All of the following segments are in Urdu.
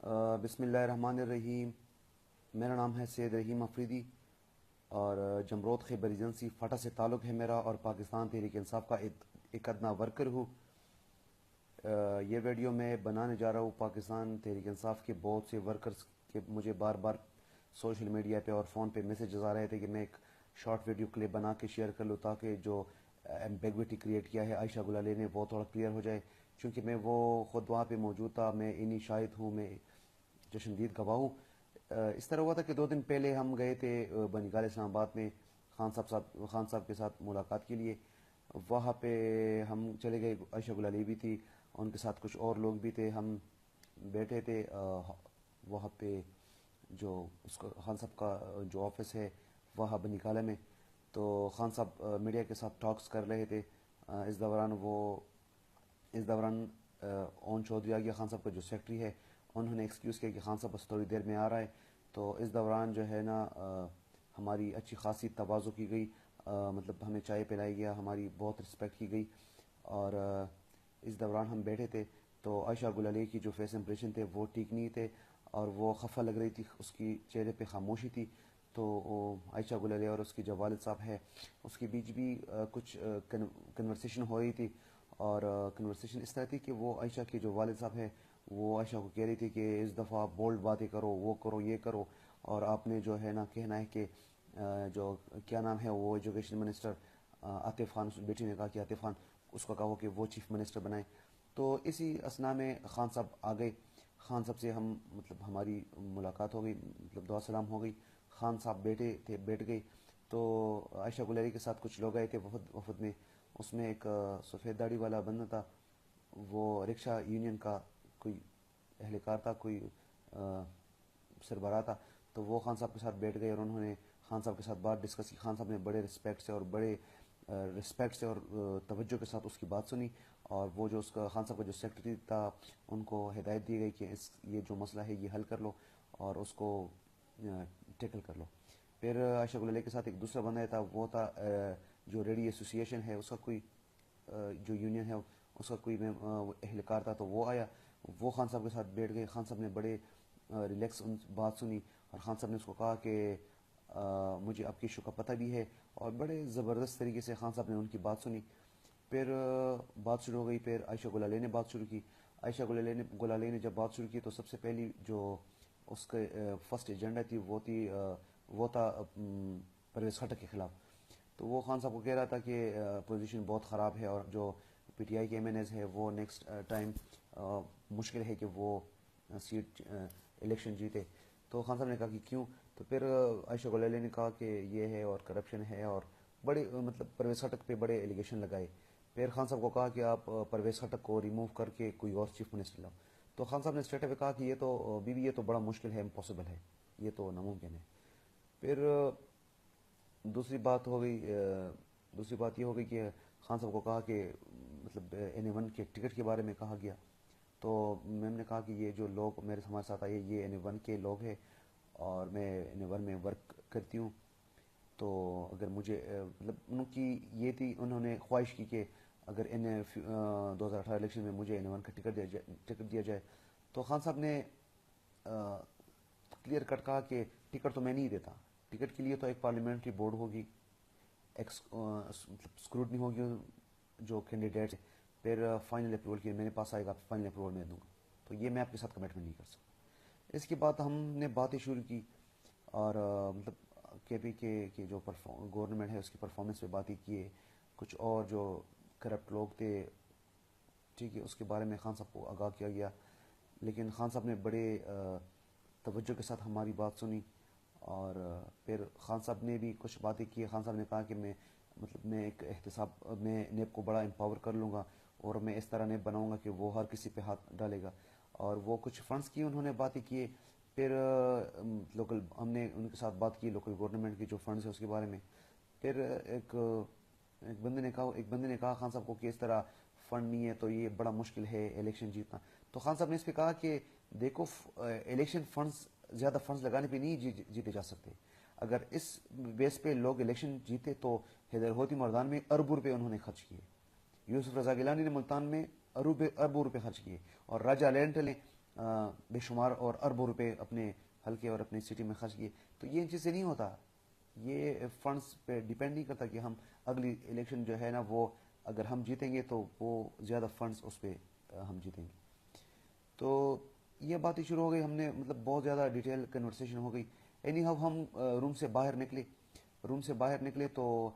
بسم اللہ الرحمن الرحیم. میرا نام ہے سید رحیم افریدی اور جمرود خیبر ایجنسی فٹا سے تعلق ہے میرا اور پاکستان تحریک انصاف کا ایک ادنا ورکر ہوں. یہ ویڈیو میں بنانے جا رہا ہوں پاکستان تحریک انصاف کے بہت سے ورکرز کے مجھے بار بار سوشل میڈیا پہ اور فون پہ میسیجز آ رہے تھے کہ میں ایک شارٹ ویڈیو کلپ بنا کے شیئر کر لوں تاکہ جو ایمبیگوٹی کریٹ کیا ہے عائشہ گلالے نے وہ تھوڑا کلیئر ہو جائے. چونکہ میں وہ خود وہاں پہ موجود تھا, میں انہی شاہد ہوں, میں چشمدید گواہ ہوں. اس طرح ہوا تھا کہ 2 دن پہلے ہم گئے تھے بنگال اسلام آباد میں خان صاحب کے ساتھ ملاقات کے لیے. وہاں پہ ہم چلے گئے, عائشہ گلالے بھی تھی, ان کے ساتھ کچھ اور لوگ بھی تھے. ہم بیٹھے تھے وہاں پہ جو اس کا خان صاحب کا جو آفس ہے وہاں بنگالہ میں. تو خان صاحب میڈیا کے ساتھ ٹاکس کر رہے تھے. اس دوران اون چودھری آ گیا, خان صاحب کا جو سیکرٹری ہے. انہوں نے ایکسکیوز کیا کہ خان صاحب بس تھوڑی دیر میں آ رہا ہے. تو اس دوران جو ہے نا ہماری اچھی خاصی تواضع کی گئی, مطلب ہمیں چائے پلائی گیا, ہماری بہت رسپیکٹ کی گئی. اور اس دوران ہم بیٹھے تھے تو عائشہ گلالے کی جو فیس امپریشن تھے وہ ٹھیک نہیں تھے اور وہ خفا لگ رہی تھی, اس کی چہرے پہ خاموشی تھی. تو عائشہ گلالے اور اس کے جو والد صاحب ہے اس کے بیچ بھی کچھ کنورسیشن ہو رہی تھی. اور کنورسیشن اس طرح تھی کہ وہ عائشہ کے جو والد صاحب ہے وہ عائشہ کو کہہ رہی تھی کہ اس دفعہ بولڈ باتیں کرو, وہ کرو, یہ کرو, اور آپ نے جو ہے نا کہنا ہے کہ جو کیا نام ہے وہ ایجوکیشن منسٹر عاطف خان, اس بیٹی نے کہا کہ عاطف خان اس کو کہو کہ وہ چیف منسٹر بنائے. تو اسی اسنا میں خان صاحب آ گئے. خان صاحب سے مطلب ہماری ملاقات ہو گئی, مطلب دعا سلام ہو گئی. خان صاحب بیٹھ گئے. تو عائشہ گلالے کے ساتھ کچھ لوگ آئے تھے وفد میں. اس میں ایک سفید داڑھی والا بندہ تھا, وہ رکشہ یونین کا کوئی اہلکار تھا, کوئی سربراہ تھا. تو وہ خان صاحب کے ساتھ بیٹھ گئے اور انہوں نے خان صاحب کے ساتھ بات ڈسکس کی. خان صاحب نے بڑے رسپیکٹ سے اور توجہ کے ساتھ اس کی بات سنی. اور وہ جو اس کا خان صاحب کا جو سیکرٹری تھا ان کو ہدایت دی گئی کہ یہ جو مسئلہ ہے یہ حل کر لو اور اس کو ٹیکل کر لو. پھر عائشہ گلالے کے ساتھ ایک دوسرا بندہ تھا, وہ تھا جو ریڈی ایسوسیشن ہے اس کا کوئی جو یونین ہے اس کا کوئی اہلکار تھا. تو وہ آیا, وہ خان صاحب کے ساتھ بیٹھ گئے. خان صاحب نے بڑے ریلیکس بات سنی اور خان صاحب نے اس کو کہا کہ مجھے آپ کی ایشو کا پتہ بھی ہے, اور بڑے زبردست طریقے سے خان صاحب نے ان کی بات سنی. پھر بات شروع ہو گئی. پھر عائشہ گلالے نے بات شروع کی. عائشہ گلالے نے جب بات شروع کی تو سب سے پہلی جو اس کے فرسٹ ایجنڈا تھی وہ تھا پرویز خٹک کے خلاف. تو وہ خان صاحب کو کہہ رہا تھا کہ پوزیشن بہت خراب ہے اور جو پی ٹی آئی کے ایم این ایز ہے وہ نیکسٹ ٹائم مشکل ہے کہ وہ سیٹ الیکشن جیتے. تو خان صاحب نے کہا کہ کیوں. تو پھر عائشہ گلالے نے کہا کہ یہ ہے اور کرپشن ہے, اور بڑے مطلب پرویز خٹک پہ بڑے ایلیگیشن لگائے. پھر خان صاحب کو کہا کہ آپ پرویز خٹک کو ریموو کر کے کوئی اور چیف منسٹر لاؤ. تو خان صاحب نے اسٹریٹ اوے کہا کہ یہ تو یہ تو بڑا مشکل ہے, امپاسبل ہے, یہ تو ناممکن ہے. پھر دوسری بات یہ ہو گئی کہ خان صاحب کو کہا کہ مطلب NA1 کے ٹکٹ کے بارے میں کہا گیا. تو میم نے کہا کہ یہ جو لوگ ہمارے ساتھ آئے یہ NA1 کے لوگ ہیں اور میں NA1 میں ورک کرتی ہوں. تو اگر مجھے مطلب ان کی یہ تھی, انہوں نے خواہش کی کہ اگر 2018 الیکشن میں مجھے NA1 کا ٹکٹ دیا جائے. تو خان صاحب نے کلیئر کٹ کہا کہ ٹکٹ تو میں نہیں دیتا, ٹکٹ کے لیے تو ایک پارلیمنٹری بورڈ ہوگی, مطلب اسکروٹنی ہوگی جو کینڈیڈیٹ, پھر فائنل اپروول کے میرے پاس آئے گا, فائنل اپروول میں دوں گا. تو یہ میں آپ کے ساتھ کمٹمنٹ نہیں کر سکتا. اس کے بعد ہم نے باتیں شروع کی اور مطلب کے پی کے جو گورنمنٹ ہے اس کی پرفارمنس پہ باتیں کیے. کچھ اور جو کرپٹ لوگ تھے, ٹھیک ہے, اس کے بارے میں خان صاحب کو آگاہ کیا گیا. لیکن خان صاحب نے بڑے توجہ کے ساتھ ہماری بات سنی. اور پھر خان صاحب نے بھی کچھ باتیں کی. خان صاحب نے کہا کہ میں ایک احتساب میں نیب کو بڑا امپاور کر لوں گا اور میں اس طرح نیب بناؤں گا کہ وہ ہر کسی پہ ہاتھ ڈالے گا. اور وہ کچھ فنڈس کی انہوں نے باتیں کیے. پھر ہم نے ان کے ساتھ بات کی لوکل گورنمنٹ کی جو فنڈس ہے اس کے بارے میں. پھر ایک بندے نے کہا خان صاحب کو کہ اس طرح فنڈ نہیں ہے تو یہ بڑا مشکل ہے الیکشن جیتنا. تو خان صاحب نے اس پہ کہا کہ دیکھو الیکشن فنڈس زیادہ فنڈس لگانے پہ نہیں جیتے جا سکتے. اگر اس بیس پہ لوگ الیکشن جیتے تو حیدر ہوتی مردان میں اربوں روپے انہوں نے خرچ کیے, یوسف رضا گیلانی نے ملتان میں اربوں روپے خرچ کیے, اور راجہ لینٹل نے بے شمار اور اربوں روپے اپنے حلقے اور اپنی سٹی میں خرچ کیے. تو یہ ان چیز سے نہیں ہوتا. یہ فنڈز پہ ڈیپینڈ نہیں کرتا کہ ہم اگلی الیکشن جو ہے نا وہ اگر ہم جیتیں گے تو وہ زیادہ فنڈز اس پہ ہم جیتیں گے. تو یہ باتیں شروع ہو گئی. ہم نے مطلب بہت زیادہ ڈیٹیل کنورسیشن ہو گئی. اینی ہاؤ ہم روم سے باہر نکلے تو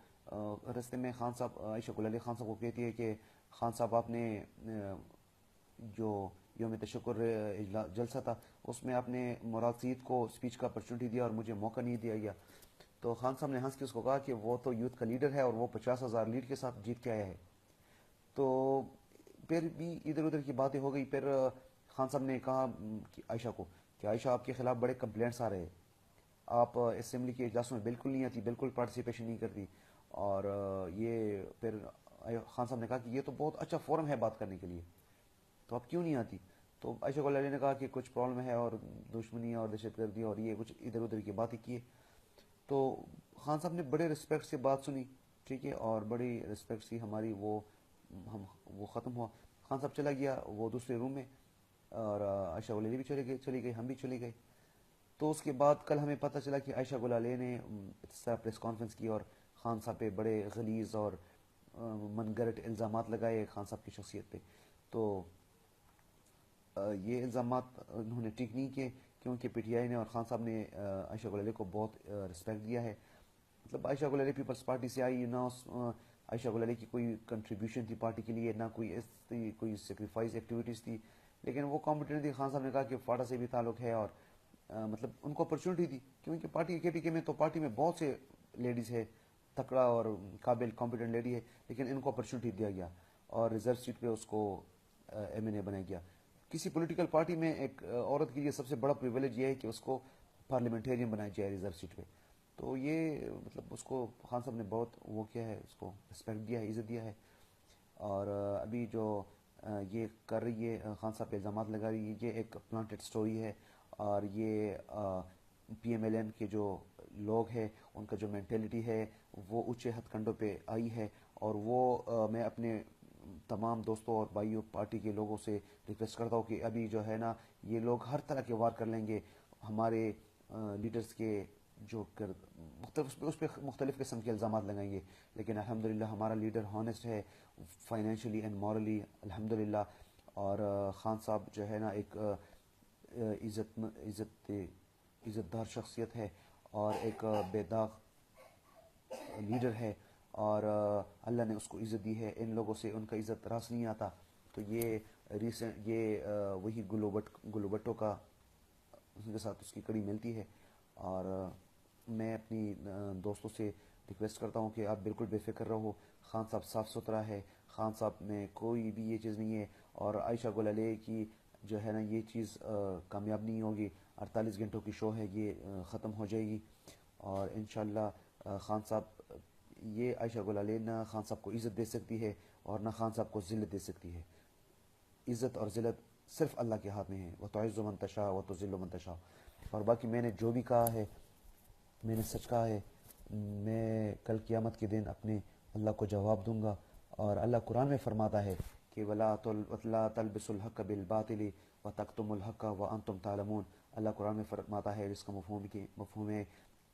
رستے میں خان صاحب عائشہ گل علی خان صاحب کو کہتی ہے کہ خان صاحب آپ نے جو یوم تشکر جلسہ تھا اس میں آپ نے مراد سعید کو اسپیچ کا اپرچونیٹی دیا اور مجھے موقع نہیں دیا گیا. تو خان صاحب نے ہنس کے اس کو کہا کہ وہ تو یوتھ کا لیڈر ہے اور وہ 50,000 لیڈ کے ساتھ جیت کے آیا ہے. تو پھر بھی ادھر ادھر کی باتیں ہو گئی. پھر خان صاحب نے کہا کہ عائشہ کو کہ عائشہ آپ کے خلاف بڑے کمپلینٹس آ رہے ہیں, آپ اسمبلی کے اجلاسوں میں بالکل نہیں آتی, بالکل پارٹیسپیشن نہیں کرتی. اور یہ پھر خان صاحب نے کہا کہ یہ تو بہت اچھا فورم ہے بات کرنے کے لیے, تو آپ کیوں نہیں آتی. تو عائشہ گل علی نے کہا کہ کچھ پرابلم ہے اور دشمنی اور دہشت گردی اور یہ کچھ ادھر ادھر کی باتیں کیے. تو خان صاحب نے بڑے رسپیکٹ سے بات سنی, ٹھیک ہے, اور بڑی رسپیکٹ سی ہماری وہ ختم ہوا. خان صاحب چلا گیا وہ دوسرے روم میں اور عائشہ گل علی بھی چلی گئی, ہم بھی چلے گئے. تو اس کے بعد کل ہمیں پتہ چلا کہ عائشہ گل علی نے اس طرح پریس کانفرنس کی اور خان صاحب پہ بڑے غلیظ اور من گھڑت الزامات لگائے خان صاحب کی شخصیت پہ. تو یہ الزامات انہوں نے ٹھیک نہیں کیے کیونکہ پی ٹی آئی نے اور خان صاحب نے عائشہ گل علی کو بہت رسپیکٹ دیا ہے. مطلب عائشہ گل علی پیپلز پارٹی سے آئی, نہ عائشہ گل علی کی کوئی کنٹریبیوشن تھی پارٹی کے لیے, نہ کوئی سیکریفائز ایکٹیویٹیز تھی, لیکن وہ کمپٹنٹ تھی. خان صاحب نے کہا کہ فاٹا سے بھی تعلق ہے اور مطلب ان کو اپرچونیٹی دی کیونکہ پارٹی کے ٹی کے میں تو پارٹی میں بہت سے لیڈیز ہے, تکڑا اور قابل کمپٹنٹ لیڈی ہے, لیکن ان کو اپرچونیٹی دیا گیا اور ریزرو سیٹ پہ اس کو ایم این اے بنایا گیا. کسی پولیٹیکل پارٹی میں ایک عورت کے لیے سب سے بڑا پریویلیج یہ ہے کہ اس کو پارلیمنٹیرین بنایا جائے ریزرو سیٹ پہ. تو یہ مطلب اس کو خان صاحب نے بہت وہ کیا ہے, اس کو رسپیکٹ دیا ہے, عزت دیا ہے. اور ابھی جو یہ کر رہی ہے خان صاحب پہ الزامات لگا رہی ہے, یہ ایک پلانٹڈ سٹوری ہے. اور یہ پی ایم ایل این کے جو لوگ ہیں ان کا جو مینٹیلٹی ہے وہ اونچے ہتھ کنڈوں پہ آئی ہے. اور وہ میں اپنے تمام دوستوں اور بھائیوں پارٹی کے لوگوں سے ریکویسٹ کرتا ہوں کہ ابھی جو ہے نا یہ لوگ ہر طرح کے وار کر لیں گے ہمارے لیڈرز کے جو مختلف اس پہ مختلف قسم کے الزامات لگائیں گے, لیکن الحمدللہ ہمارا لیڈر ہانسٹ ہے فائنینشلی اینڈ مورلی الحمدللہ. اور خان صاحب جو ہے نا ایک عزت دار شخصیت ہے اور ایک بے داغ لیڈر ہے, اور اللہ نے اس کو عزت دی ہے. ان لوگوں سے ان کا عزت راس نہیں آتا. تو یہ وہی گلو بٹوں کا اس کے ساتھ اس کی کڑی ملتی ہے. اور میں اپنی دوستوں سے ریکویسٹ کرتا ہوں کہ آپ بالکل بے فکر رہو, خان صاحب صاف ستھرا ہے, خان صاحب میں کوئی بھی یہ چیز نہیں ہے. اور عائشہ گل علی کی جو ہے نا یہ چیز کامیاب نہیں ہوگی. 48 گھنٹوں کی شو ہے, یہ ختم ہو جائے گی. اور انشاءاللہ خان صاحب یہ عائشہ گل علی نہ خان صاحب کو عزت دے سکتی ہے اور نہ خان صاحب کو ذلت دے سکتی ہے. عزت اور ذلت صرف اللہ کے ہاتھ میں ہے. وہ تعز من تشاء و تذل من تشاء. اور باقی میں نے جو بھی کہا ہے میں نے سچ کہا ہے. میں کل قیامت کے دن اپنے اللہ کو جواب دوں گا. اور اللہ قرآن میں فرماتا ہے کہ ولا تلبسوا الحق بالباطل وتکتموا الحق وانتم تعلمون. اللہ قرآن میں فرماتا ہے جس کا مفہوم ہے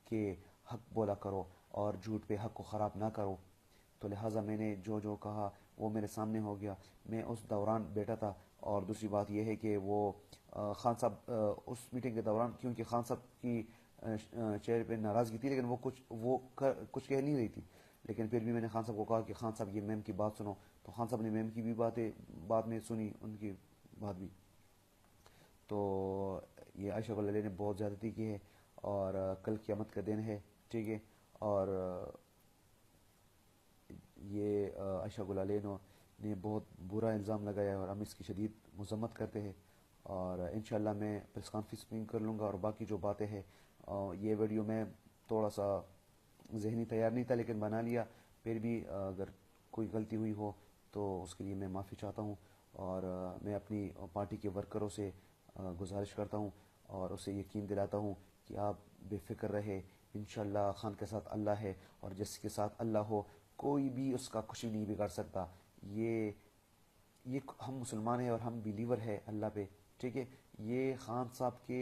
کہ حق بولا کرو اور جھوٹ پہ حق کو خراب نہ کرو. تو لہٰذا میں نے جو کہا وہ میرے سامنے ہو گیا. میں اس دوران بیٹھا تھا. اور دوسری بات یہ ہے کہ وہ خان صاحب اس میٹنگ کے دوران کیونکہ خان صاحب کی چہرے پہ ناراضگی تھی لیکن وہ کچھ کہہ نہیں رہی تھی, لیکن پھر بھی میں نے خان صاحب کو کہا کہ خان صاحب یہ میم کی بات سنو. تو خان صاحب نے میم کی بھی باتیں بعد میں سنی, ان کی بات بھی. تو یہ عائشہ گل علی نے بہت زیادتی کی ہے اور کل قیامت کا دن ہے, ٹھیک ہے. اور یہ عائشہ گل علی نے بہت برا الزام لگایا ہے اور ہم اس کی شدید مذمت کرتے ہیں. اور انشاءاللہ میں پریس کانفرنس بھی کر لوں گا. اور باقی جو باتیں ہیں یہ ویڈیو میں تھوڑا سا ذہنی تیار نہیں تھا لیکن بنا لیا. پھر بھی اگر کوئی غلطی ہوئی ہو تو اس کے لیے میں معافی چاہتا ہوں. اور میں اپنی پارٹی کے ورکروں سے گزارش کرتا ہوں اور اسے یقین دلاتا ہوں کہ آپ بے فکر رہے. انشاءاللہ خان کے ساتھ اللہ ہے اور جس کے ساتھ اللہ ہو کوئی بھی اس کا کچھ نہیں بگاڑ سکتا. یہ ہم مسلمان ہیں اور ہم بیلیور ہے اللہ پہ, ٹھیک ہے. یہ خان صاحب کے